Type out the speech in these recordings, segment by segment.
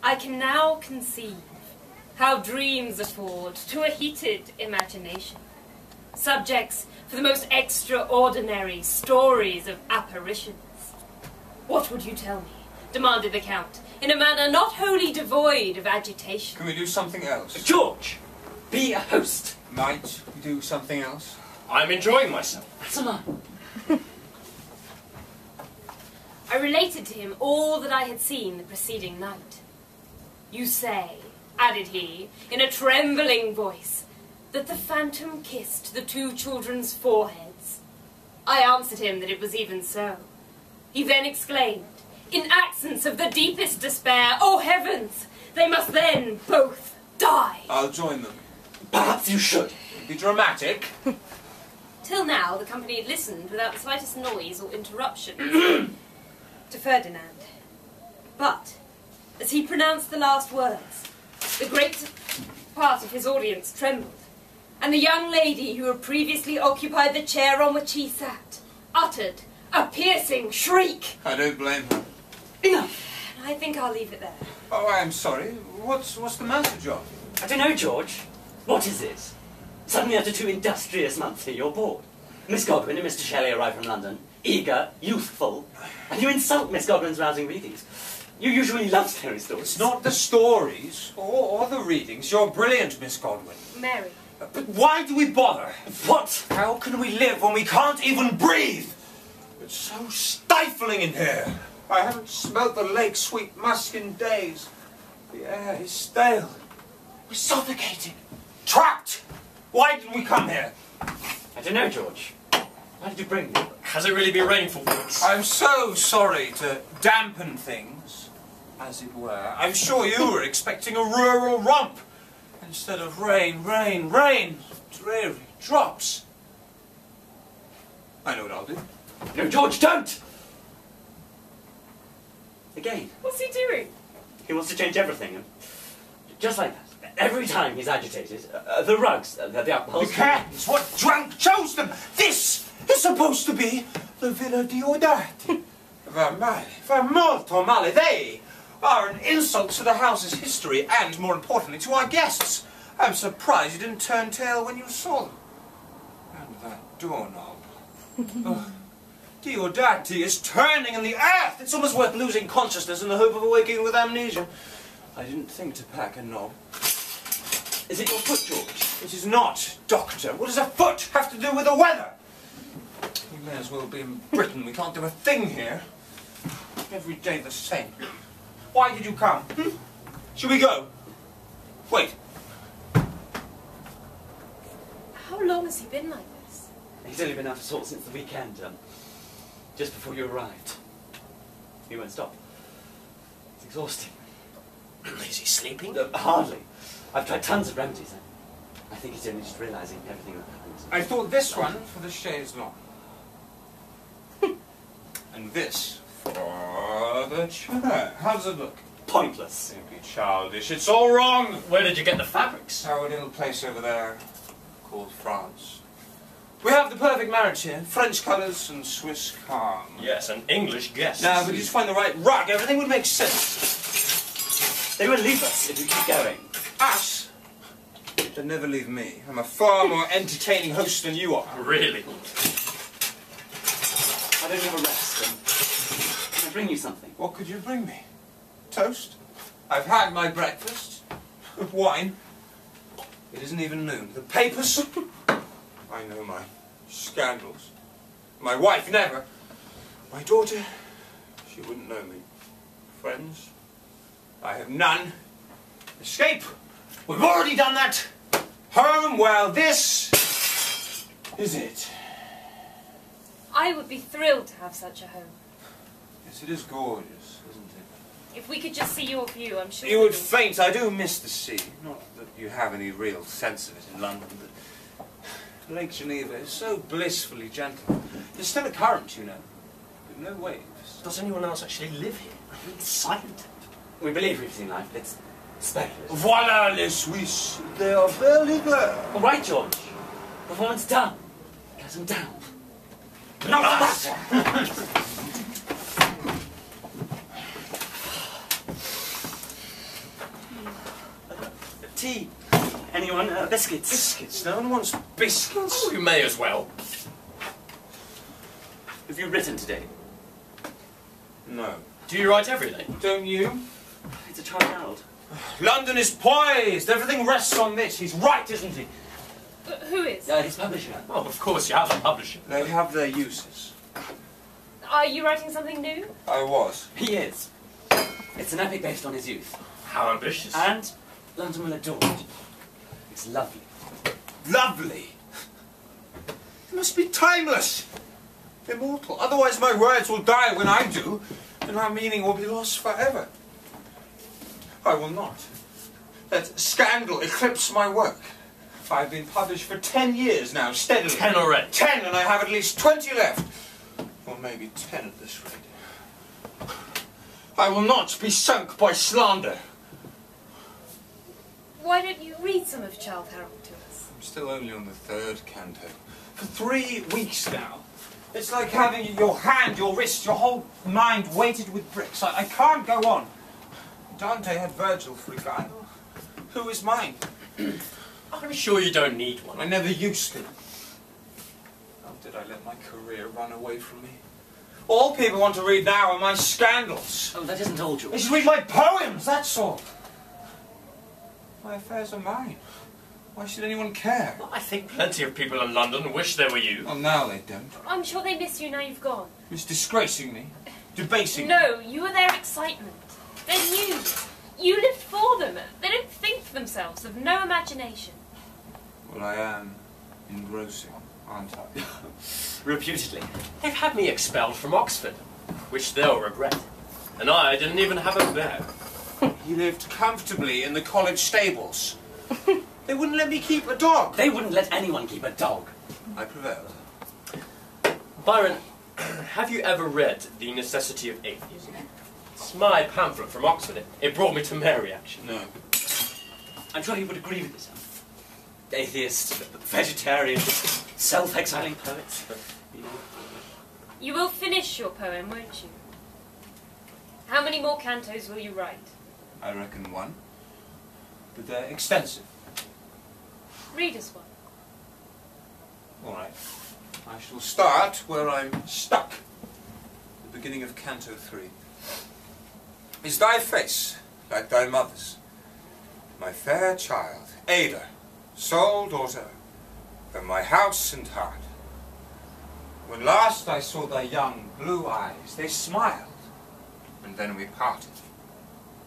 I can now conceive how dreams afford to a heated imagination subjects for the most extraordinary stories of apparitions. What would you tell me? Demanded the Count, in a manner not wholly devoid of agitation. Can we do something else? George, be a host. Might we do something else? I'm enjoying myself. That's a man. I related to him all that I had seen the preceding night. You say, added he, in a trembling voice, that the phantom kissed the two children's foreheads. I answered him that it was even so. He then exclaimed, in accents of the deepest despair, "Oh heavens, they must then both die." I'll join them. Perhaps you should. Be dramatic. Till now, the company had listened without the slightest noise or interruption to Ferdinand. But, as he pronounced the last words, the great part of his audience trembled, and the young lady who had previously occupied the chair on which he sat uttered a piercing shriek. I don't blame her. Enough. I think I'll leave it there. Oh, I'm sorry. What's the matter, John? I don't know, George. What is it? Suddenly, after 2 industrious months here, you're bored. Miss Godwin and Mr. Shelley arrive from London, eager, youthful, and you insult Miss Godwin's rousing readings. You usually love scary stories. It's not the stories or the readings. You're brilliant, Miss Godwin. Mary. But why do we bother? What? How can we live when we can't even breathe? It's so stifling in here. I haven't smelt the lake's sweet musk in days. The air is stale. We're suffocating. Trapped! Why did we come here? I don't know, George. Why did you bring me? Has it really been raining for weeks? I'm so sorry to dampen things, as it were. I'm sure you were expecting a rural romp. Instead of rain, rain, rain. Dreary drops. I know what I'll do. No, George, don't! Again. What's he doing? He wants to change everything. Just like that. Every time he's agitated, the rugs, the upholstery... The curtains, what drunk chose them? This is supposed to be the Villa Diodati. Va molto male. They are an insult to the house's history and, more importantly, to our guests. I'm surprised you didn't turn tail when you saw them. And that doorknob. Oh, Diodati is turning in the earth. It's almost worth losing consciousness in the hope of awakening with amnesia. I didn't think to pack a knob. Is it your foot, George? It is not, Doctor. What does a foot have to do with the weather? We may as well be in Britain. We can't do a thing here. Every day the same. Why did you come? Should we go? Wait. How long has he been like this? He's only been out of sorts since the weekend, just before you arrived. He won't stop. It's exhausting. Is he sleeping? Hardly. I've tried tons of remedies. I think he's only just realising everything that happens. I thought this one for the chaise longue. And this for the chair. How does it look? Pointless. Don't be childish. It's all wrong. Where did you get the fabrics? Our little place over there called France. We have the perfect marriage here. French colours and Swiss calm. Yes, an English guest. Now, but you just find the right rug, everything would make sense. They won't leave us if we keep going. Us? They'd never leave me. I'm a far more entertaining host than you are. Really? I don't have a rest. Can I bring you something? What could you bring me? Toast? I've had my breakfast. Wine. It isn't even noon. The papers? I know my scandals. My wife never. My daughter, she wouldn't know me. Friends? I have none. Escape? We've already done that. Home? Well, this is it. I would be thrilled to have such a home. Yes, it is gorgeous, isn't it? If we could just see your view, I'm sure... You would faint. I do miss the sea. Not that you have any real sense of it in London, but Lake Geneva is so blissfully gentle. There's still a current, you know, but no waves. Does anyone else actually live here? It's silent. We believe we've seen life, but it's speculative. Voilà les Suisses. They are very glad. All right, George. Performance done. Get them down. Not us! tea. Anyone? Biscuits? Biscuits? No one wants biscuits. Oh, you may as well. Have you written today? No. Do you write every day? Don't you? It's a child. London is poised. Everything rests on this. He's right, isn't he? Who is? His publisher. Well, of course you have a publisher. They have their uses. Are you writing something new? I was. He is. It's an epic based on his youth. How ambitious. And London will adore it. It's lovely. Lovely. It must be timeless. Immortal. Otherwise my words will die when I do, and our meaning will be lost forever. I will not let scandal eclipse my work. I've been published for 10 years now, steadily. 10 already? 10, and I have at least 20 left. Or maybe 10 at this rate. I will not be sunk by slander. Why don't you read some of Childe Harold to us? I'm still only on the 3rd canto. For 3 weeks now. It's like having your hand, your wrist, your whole mind weighted with bricks. I can't go on. Dante had Virgil for a guide. Who is mine? I'm sure you don't need one. I never used to. How did I let my career run away from me? All people want to read now are my scandals. Oh, that isn't all, They George. should read my poems, that's all. My affairs are mine. Why should anyone care? I think plenty of people in London wish they were you. Well, now they don't. I'm sure they miss you now you've gone. It's disgracing me. Debasing me. No, you were their excitement. They're you. You lived for them. They don't think for themselves, have no imagination. Well, I am engrossing, aren't I? Reputedly. They've had me expelled from Oxford, which they'll regret. And I didn't even have a bear. He lived comfortably in the college stables. They wouldn't let me keep a dog. They wouldn't let anyone keep a dog. I prevailed. Byron, have you ever read The Necessity of Atheism? It's my pamphlet from Oxford. It brought me to Mary, actually. No. I'm sure he would agree with this. Atheists, vegetarians, self-exiling poets. You know. You will finish your poem, won't you? How many more cantos will you write? I reckon one. But they're extensive. Read us one. All right. I shall start where I'm stuck. The beginning of Canto 3. Is thy face like thy mother's? My fair child, Ada, sole daughter of my house and heart. When last I saw thy young blue eyes, they smiled, and then we parted.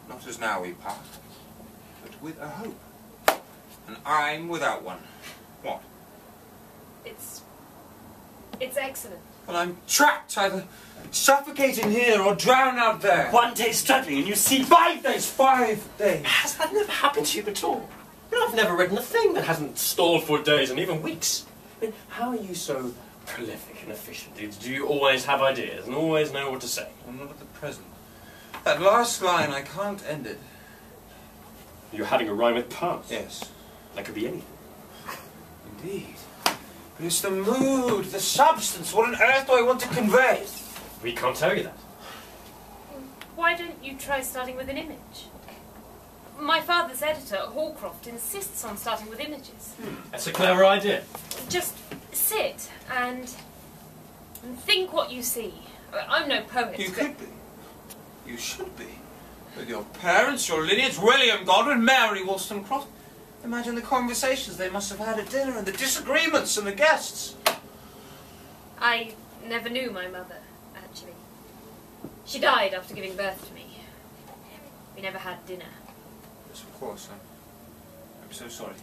Not as now we part, but with a hope. And I'm without one. What? It's excellent. Well, I'm trapped, either suffocating here or drown out there. One day struggling and you see 5 days! 5 days! Has that never happened to you at all? You know, I've never written a thing that hasn't stalled for days and even weeks. I mean, how are you so prolific and efficient? Do you always have ideas and always know what to say? Well, not at the present. That last line, I can't end it. You're having a rhyme with past. Yes. That could be anything. Indeed. But it's the mood, the substance. What on earth do I want to convey? We can't tell you that. Why don't you try starting with an image? My father's editor, Hallcroft, insists on starting with images. That's a clever idea. Just sit and think what you see. I'm no poet. You but could be. You should be. With your parents, your lineage, William Godwin, Mary Wollstonecraft. Imagine the conversations they must have had at dinner and the disagreements and the guests. I never knew my mother, actually. She died after giving birth to me. We never had dinner. Yes, of course. I'm so sorry.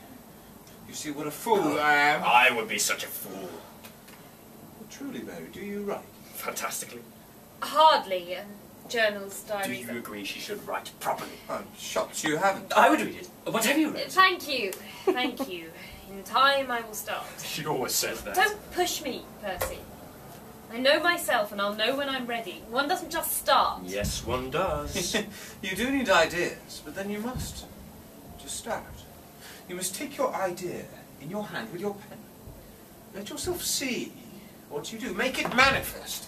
You see what a fool I am. I would be such a fool. Well, truly, Mary, do you write? Fantastically. Hardly. Journals, Do diaries. you agree she should write properly? I'm shocked you haven't. I would read it. Whatever you read. Thank you. Thank you. In time I will start. She always says that. Don't push me, Percy. I know myself and I'll know when I'm ready. One doesn't just start. Yes, one does. You do need ideas, but then you must just start. You must take your idea in your hand with your pen. Let yourself see what you do. Make it manifest.